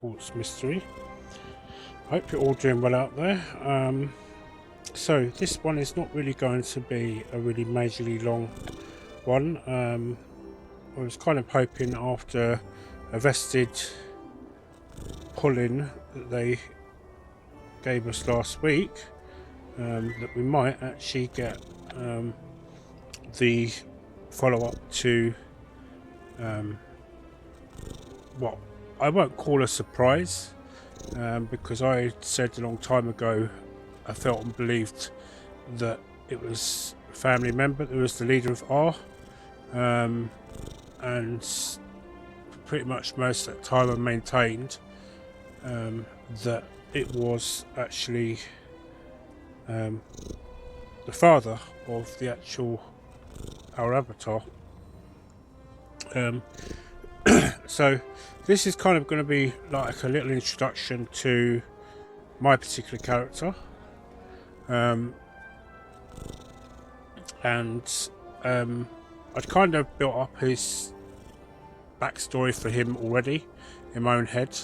Hogwarts Mystery. I hope you're all doing well out there. So this one is not really going to be a really majorly long one. I was kind of hoping after a vested pull-in that they gave us last week that we might actually get the follow-up to what I won't call a surprise, because I said a long time ago I felt and believed that it was a family member that was the leader of R, and pretty much most of that time I maintained that it was actually the father of the actual our avatar. So this is kind of going to be like a little introduction to my particular character, and I'd kind of built up his backstory for him already in my own head,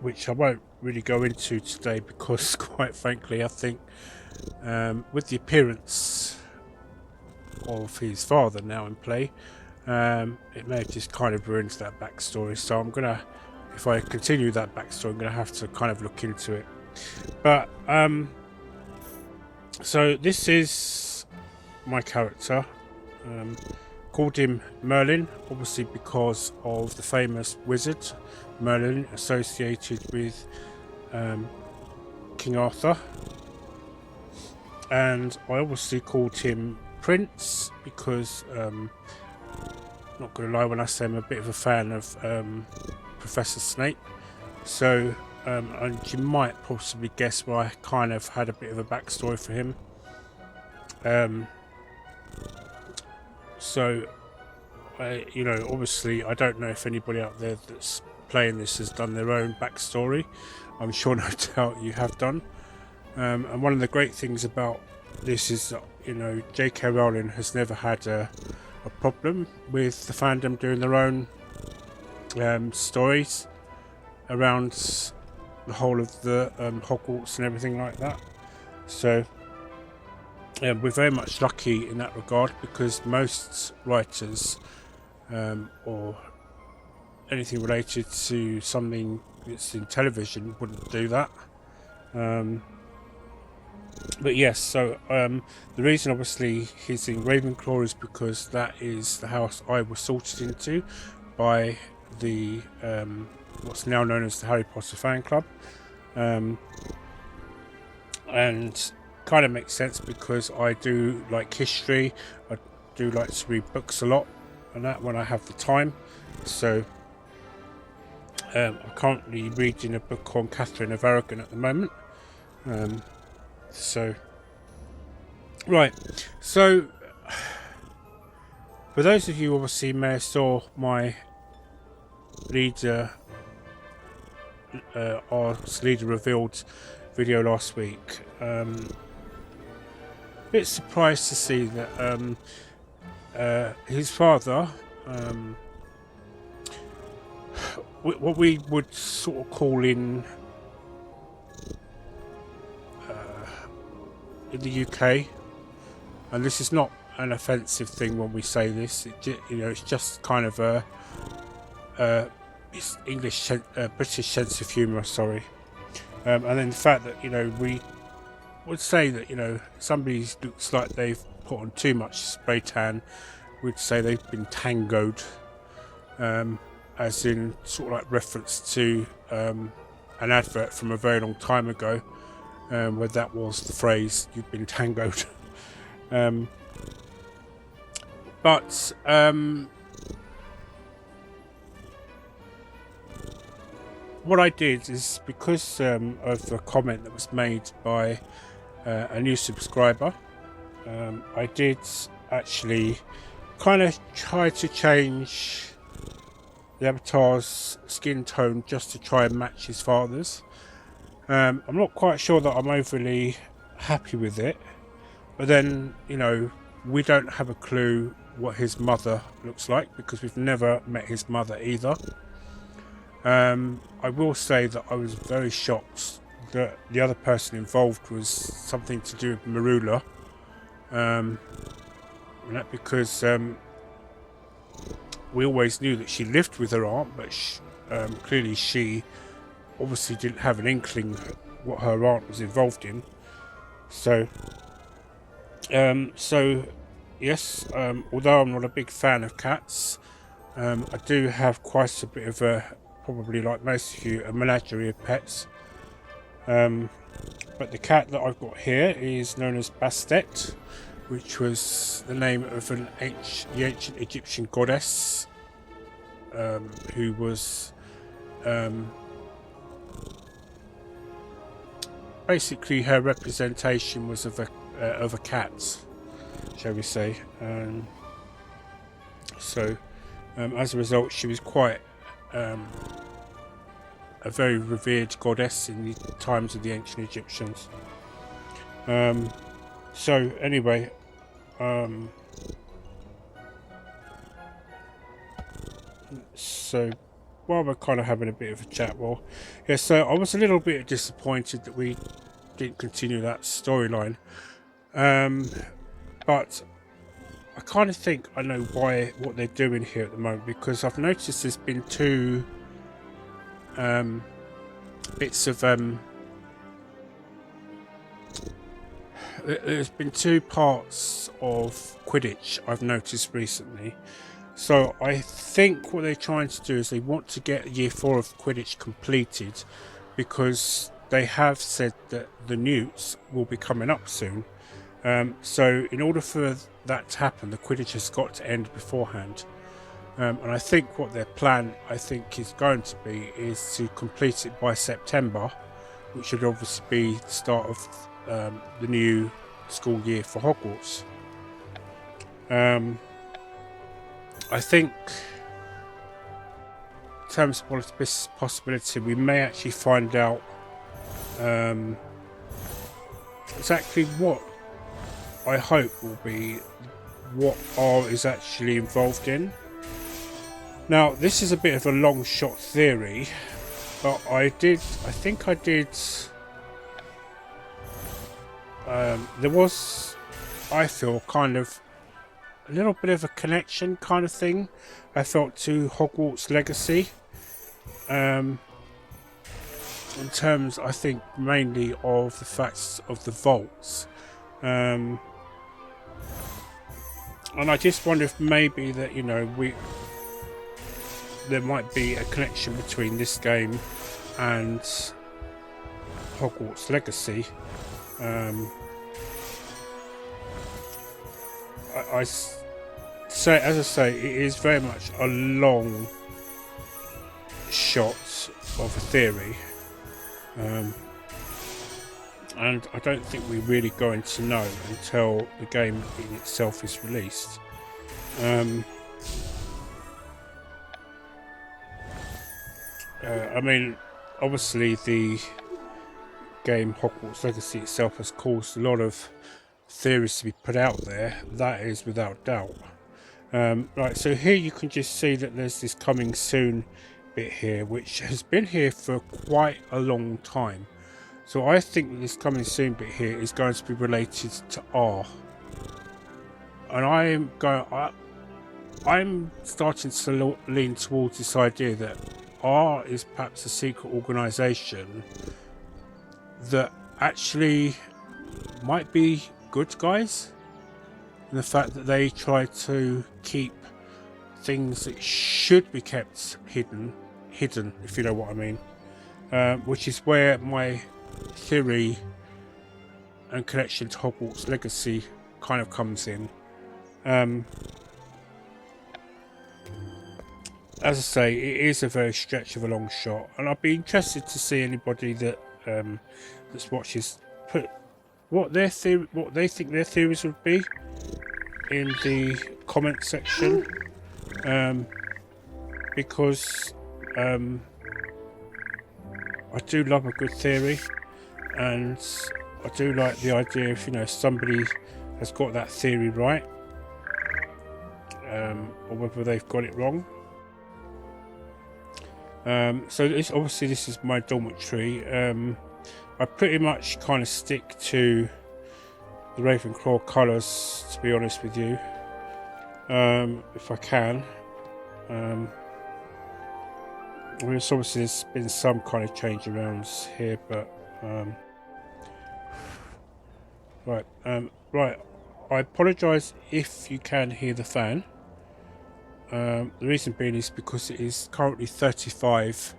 which I won't really go into today because quite frankly I think with the appearance of his father now in play, it may have just kind of ruined that backstory, so I'm gonna, if I continue that backstory, I'm gonna have to kind of look into it. But so this is my character. Called him Merlin, obviously because of the famous wizard Merlin associated with King Arthur, and I obviously called him Prince because not gonna lie when I say I'm a bit of a fan of Professor Snape, so and you might possibly guess why I kind of had a bit of a backstory for him. So you know, obviously I don't know if anybody out there that's playing this has done their own backstory. I'm sure no doubt you have done, and one of the great things about this is that, you know, J.K. Rowling has never had a problem with the fandom doing their own stories around the whole of the Hogwarts and everything like that. So we're very much lucky in that regard, because most writers or anything related to something that's in television wouldn't do that. But yes, so the reason obviously he's in Ravenclaw is because that is the house I was sorted into by the what's now known as the Harry Potter fan club, and kind of makes sense because I do like history, I do like to read books a lot and that when I have the time. So I'm currently reading a book on Catherine of Aragon at the moment. So right, so for those of you obviously may have saw my leader leader revealed video last week, a bit surprised to see that his father, what we would sort of call in the UK, and this is not an offensive thing when we say this, you know, it's just kind of a it's English, British sense of humour, sorry, and then the fact that, you know, we would say that, you know, somebody looks like they've put on too much spray tan, we'd say they've been tangoed, as in sort of like reference to an advert from a very long time ago, where that was the phrase, you've been tangoed. But what I did is, because of a comment that was made by a new subscriber, I did actually kind of try to change the avatar's skin tone just to try and match his father's. I'm not quite sure that I'm overly happy with it, but then, you know, we don't have a clue what his mother looks like, because we've never met his mother either. I will say that I was very shocked that the other person involved was something to do with Marula, and that because we always knew that she lived with her aunt, but clearly she obviously didn't have an inkling what her aunt was involved in. So yes, although I'm not a big fan of cats, I do have quite a bit of a, probably like most of you, a menagerie of pets. But the cat that I've got here is known as Bastet, which was the name of the ancient Egyptian goddess, who was basically her representation was of a cat, shall we say. So as a result, she was quite a very revered goddess in the times of the ancient Egyptians. So anyway, so while we're kind of having a bit of a chat, well, yeah, so I was a little bit disappointed that we didn't continue that storyline, but I kind of think I know what they're doing here at the moment, because I've noticed there's been two bits of there's been two parts of Quidditch I've noticed recently. So I think what they're trying to do is they want to get year 4 of Quidditch completed, because they have said that the newts will be coming up soon. So in order for that to happen, the Quidditch has got to end beforehand. And I think what their plan, I think, is going to be is to complete it by September, which should obviously be the start of the new school year for Hogwarts. I think in terms of this possibility, we may actually find out exactly what I hope will be what R is actually involved in. Now, this is a bit of a long shot theory, but I think I did. There was, I feel, kind of a little bit of a connection kind of thing I felt to Hogwarts Legacy, in terms, I think, mainly of the facts of the vaults, and I just wonder if maybe that, you know, there might be a connection between this game and Hogwarts Legacy. As I say, it is very much a long shot of a theory, and I don't think we're really going to know until the game in itself is released. I mean, obviously the game Hogwarts Legacy itself has caused a lot of theories to be put out there, that is without doubt. Right, so here you can just see that there's this coming soon bit here, which has been here for quite a long time. So I think that this coming soon bit here is going to be related to R, and I'm starting to lean towards this idea that R is perhaps a secret organisation that actually might be good guys, and the fact that they try to keep things that should be kept hidden, if you know what I mean, which is where my theory and connection to Hogwarts Legacy kind of comes in. As I say, it is a very stretch of a long shot, and I'd be interested to see anybody that that's watches put what they think their theories would be in the comment section, because I do love a good theory, and I do like the idea if, you know, somebody has got that theory right, or whether they've got it wrong. So obviously this is my dormitory. I pretty much kind of stick to the Ravenclaw colours, to be honest with you, if I can. I mean, it's obviously there's been some kind of change arounds here, but right. I apologise if you can hear the fan. The reason being is because it is currently 35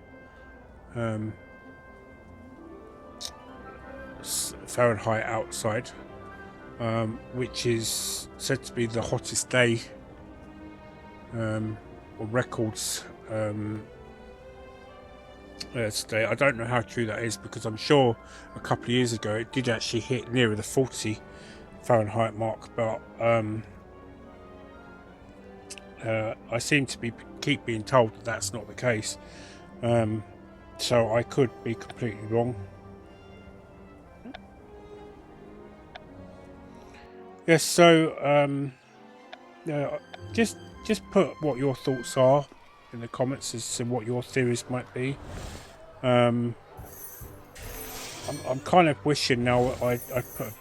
Fahrenheit outside, which is said to be the hottest day on records today. I don't know how true that is, because I'm sure a couple of years ago it did actually hit nearer the 40 Fahrenheit mark, but I seem to keep being told that that's not the case, so I could be completely wrong. Yes, so just put what your thoughts are in the comments as to what your theories might be. I'm kind of wishing now I put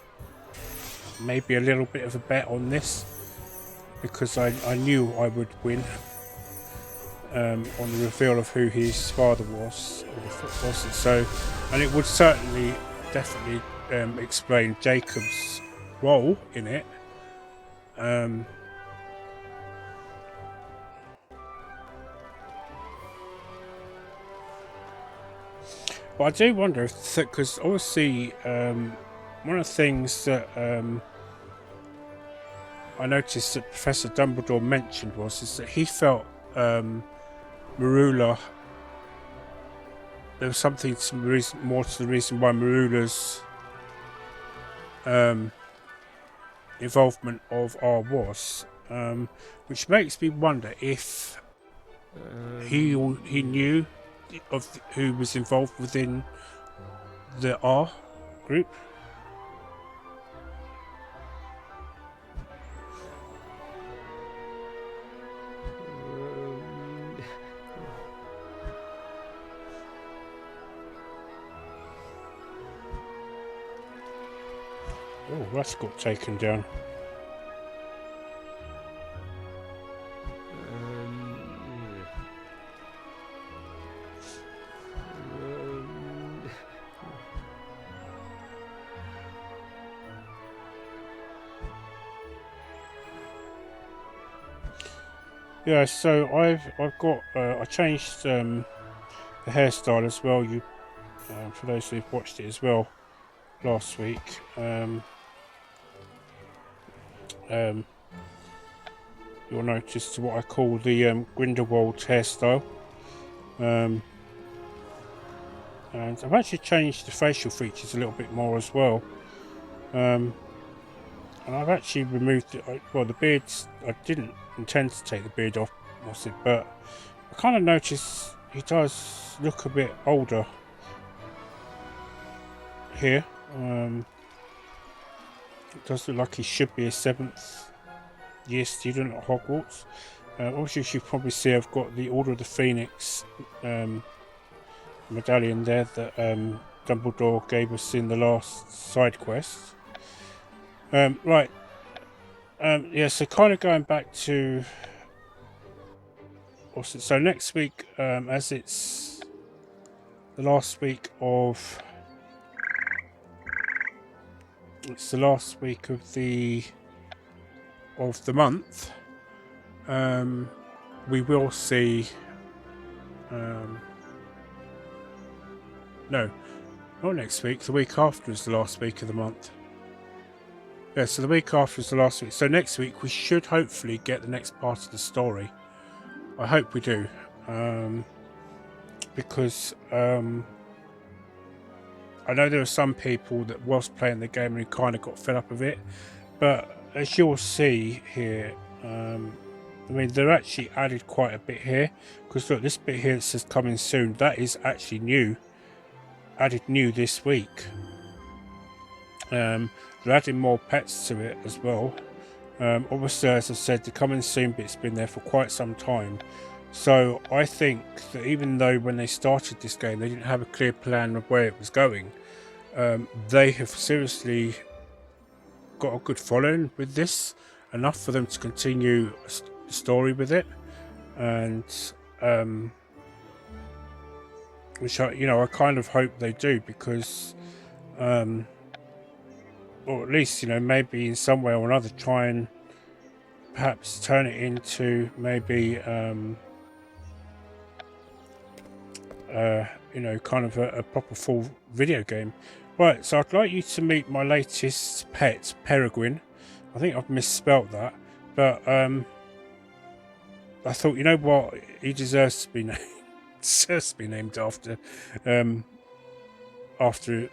maybe a little bit of a bet on this, because I knew I would win on the reveal of who his father was, and it would definitely explain Jacob's role in it. But I do wonder if, because obviously one of the things that I noticed that Professor Dumbledore mentioned is that he felt Marula, there was something more to the reason why Marula's involvement of R was, which makes me wonder if he knew of who was involved within the R group. Oh, that's got taken down. Yeah, so I've got I changed the hairstyle as well. You for those who've watched it as well last week. You'll notice what I call the Grindelwald hairstyle, and I've actually changed the facial features a little bit more as well, and I've actually removed it. Well, the beards, I didn't intend to take the beard off, but I kind of noticed he does look a bit older here. It does look like he should be a 7th year student at Hogwarts. Obviously, you should probably see I've got the Order of the Phoenix medallion there that Dumbledore gave us in the last side quest. Right. Yeah, so kind of going back to... So next week, as it's the last week of... It's the last week of the month. We will see. No, not next week. The week after is the last week of the month. Yeah, so the week after is the last week. So next week we should hopefully get the next part of the story. I hope we do, because I know there are some people that was playing the game and kind of got fed up with it, but as you'll see here, I mean, they're actually added quite a bit here, because look, this bit here that says coming soon, that is actually new, added new this week. They're adding more pets to it as well. Obviously, as I said, the coming soon bit's been there for quite some time. So I think that even though when they started this game they didn't have a clear plan of where it was going, they have seriously got a good following with this, enough for them to continue the story with it, and which I kind of hope they do, because or at least maybe in some way or another try and perhaps turn it into maybe kind of a proper full video game. Right, so I'd like you to meet my latest pet, Peregrine. I think I've misspelt that, but I thought, you know what, he deserves to be named, after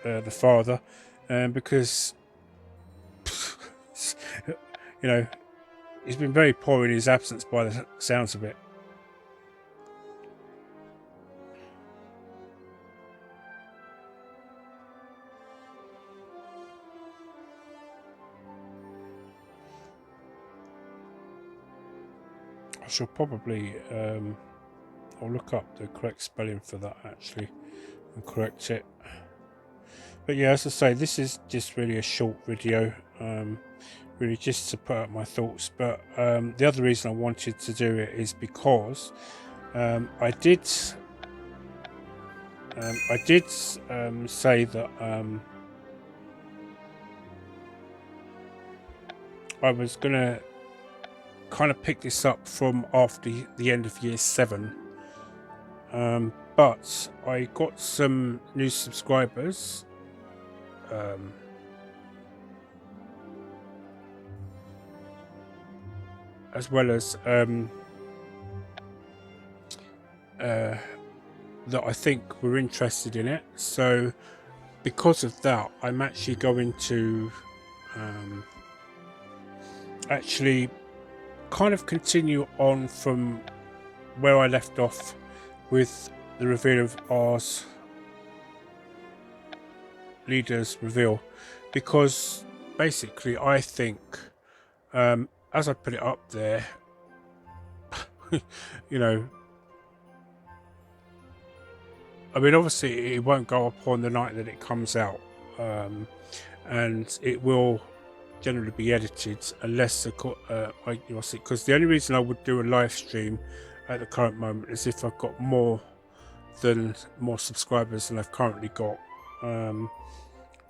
the father, because he's been very poor in his absence by the sounds of it. I shall probably I'll look up the correct spelling for that actually and correct it. But yeah, as I say, this is just really a short video, really just to put out my thoughts. But the other reason I wanted to do it is because I did say that I was gonna kind of pick this up from after the end of year 7, but I got some new subscribers, as well as that I think were interested in it. So because of that, I'm actually going to actually kind of continue on from where I left off with the reveal of R's leader's reveal, because basically I think, as I put it up there, I mean, obviously it won't go up on the night that it comes out, and it will generally be edited unless because the only reason I would do a live stream at the current moment is if I've got more subscribers than I've currently got.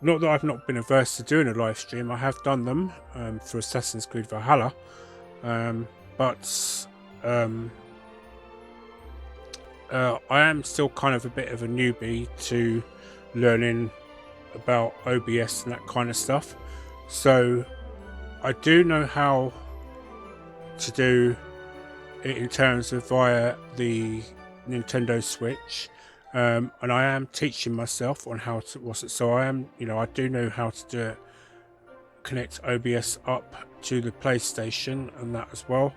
Not that I've not been averse to doing a live stream. I have done them for Assassin's Creed Valhalla, but I am still kind of a bit of a newbie to learning about OBS and that kind of stuff. So I do know how to do it in terms of via the Nintendo Switch, and I am teaching myself on how to so I am, I do know how to do it, connect OBS up to the PlayStation and that as well,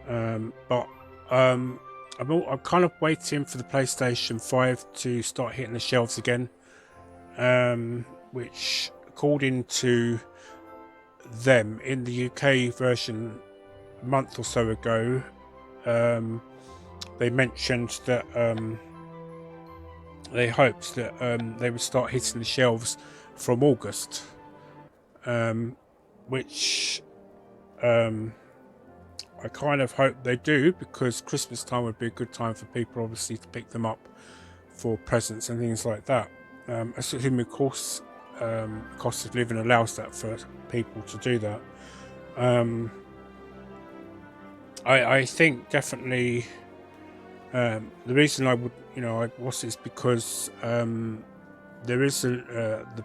but I'm kind of waiting for the PlayStation 5 to start hitting the shelves again, which according to them in the UK version a month or so ago, they mentioned that they hoped that they would start hitting the shelves from August, which I kind of hope they do, because Christmas time would be a good time for people obviously to pick them up for presents and things like that, assuming of course the cost of living allows that for people to do that. I think definitely the reason I would, is because there isn't the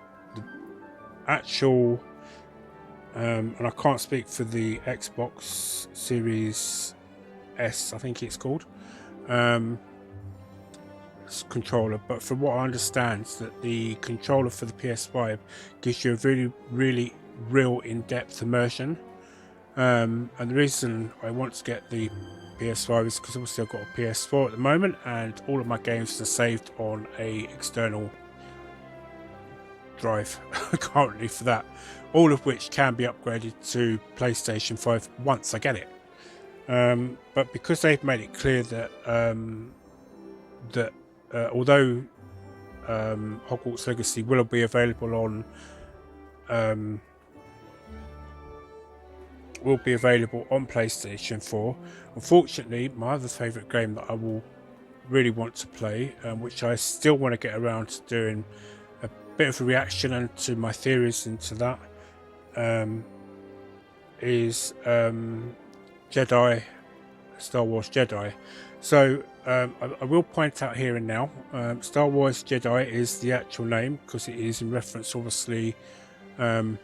actual, and I can't speak for the Xbox Series S, I think it's called, controller, but from what I understand, that the controller for the PS5 gives you a really, really real in-depth immersion. And the reason I want to get the PS5 is because obviously I've got a PS4 at the moment, and all of my games are saved on a external drive currently for that, all of which can be upgraded to PlayStation 5 once I get it. But because they've made it clear that although Hogwarts Legacy will be available on PlayStation 4, unfortunately my other favourite game that I will really want to play, which I still want to get around to doing a bit of a reaction and to my theories into that, is Star Wars Jedi. So I will point out here and now, Star Wars Jedi is the actual name because it is in reference, obviously, Cal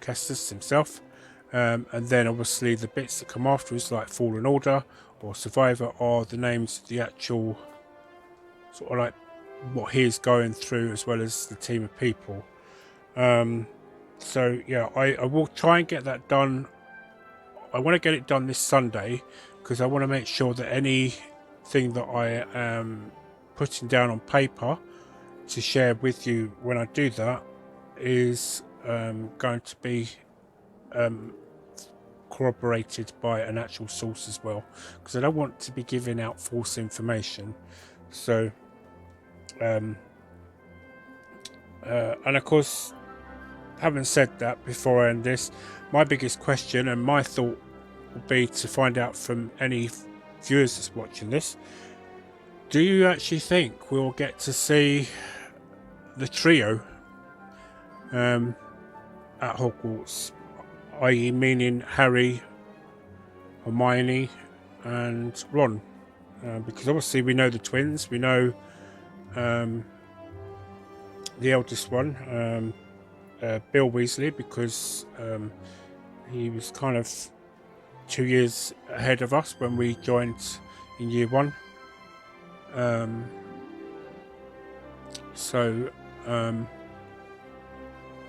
Kestis himself, and then obviously the bits that come afterwards, like Fallen Order or Survivor, are the names of the actual sort of like what he is going through, as well as the team of people. So yeah, I will try and get that done. I want to get it done this Sunday because I want to make sure that anything that I am putting down on paper to share with you when I do that is going to be corroborated by an actual source as well, because I don't want to be giving out false information. So and of course, having said that, before I end this, my biggest question and my thought would be to find out from any viewers that's watching this: do you actually think we'll get to see the trio at Hogwarts, i.e. meaning Harry, Hermione and Ron? Because obviously we know the twins, we know the eldest one, Bill Weasley, because he was kind of 2 years ahead of us when we joined in year 1. So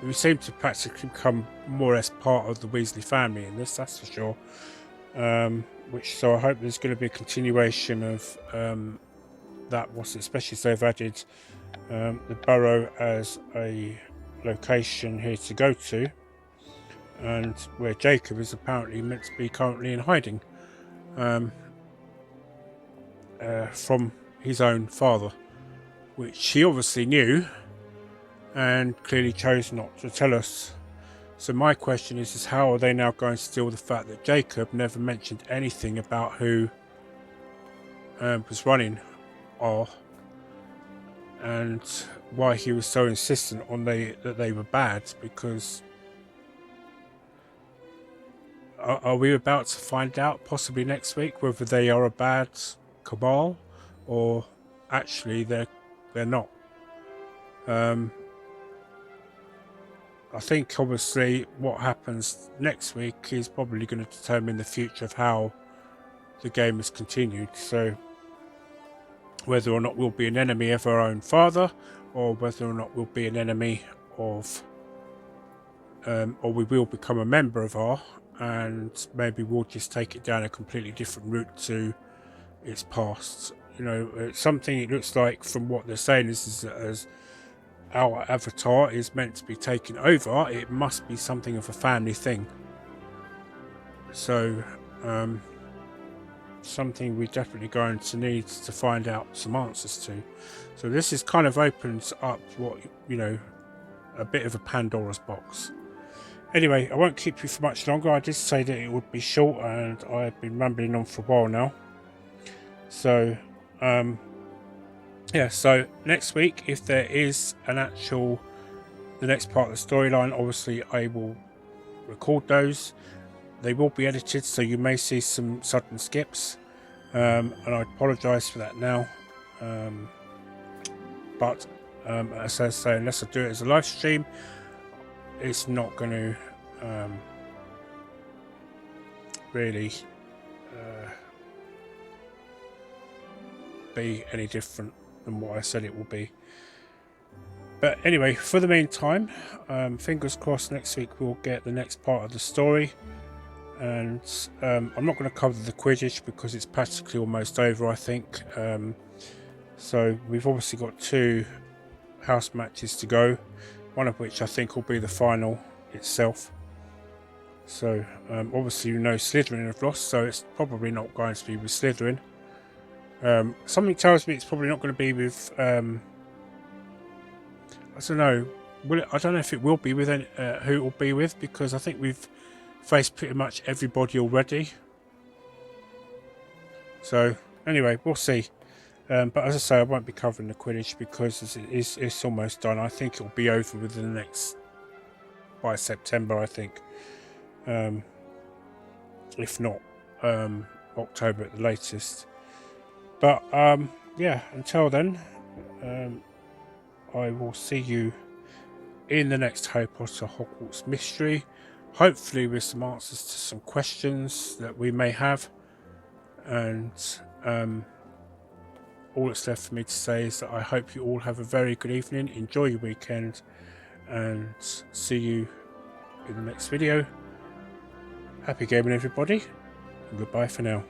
we seem to practically become more or less part of the Weasley family in this, that's for sure. So I hope there's going to be a continuation of that, especially as they've added the Burrow as a location here to go to, and where Jacob is apparently meant to be currently in hiding from his own father, which he obviously knew and clearly chose not to tell us. So my question is how are they now going to deal with the fact that Jacob never mentioned anything about who was running R, and why he was so insistent on that they were bad? Because are we about to find out possibly next week whether they are a bad cabal or actually they're not? I think obviously what happens next week is probably going to determine the future of how the game is continued. So whether or not we'll be an enemy of our own father, or whether or not we'll be an enemy of or we will become a member of R, and maybe we'll just take it down a completely different route to its past. You know, it's something it looks like from what they're saying is that as our avatar is meant to be taken over, it must be something of a family thing. So something we're definitely going to need to find out some answers to. So this is kind of opens up what, you know, a bit of a Pandora's box. Anyway, I won't keep you for much longer. I did say that it would be short, and I've been rambling on for a while now. So yeah, so next week, if there is the next part of the storyline, obviously I will record those. They will be edited, so you may see some sudden skips, and I apologise for that now. But as I say, unless I do it as a live stream, it's not going to really be any different than what I said it will be. But anyway, for the meantime, fingers crossed next week we'll get the next part of the story. And I'm not going to cover the Quidditch because it's practically almost over, I think. So we've obviously got 2 house matches to go, one of which I think will be the final itself. So obviously Slytherin have lost, so it's probably not going to be with Slytherin. Something tells me it's probably not going to be with I don't know. I don't know if it will be with who it will be with, because I think we've faced pretty much everybody already. So anyway, we'll see. But as I say, I won't be covering the Quidditch because it's almost done. I think it'll be over within the by September, I think. If not October at the latest. But yeah, until then, I will see you in the next Harry Potter Hogwarts Mystery, hopefully with some answers to some questions that we may have. And all that's left for me to say is that I hope you all have a very good evening, enjoy your weekend, and see you in the next video. Happy gaming, everybody, and goodbye for now.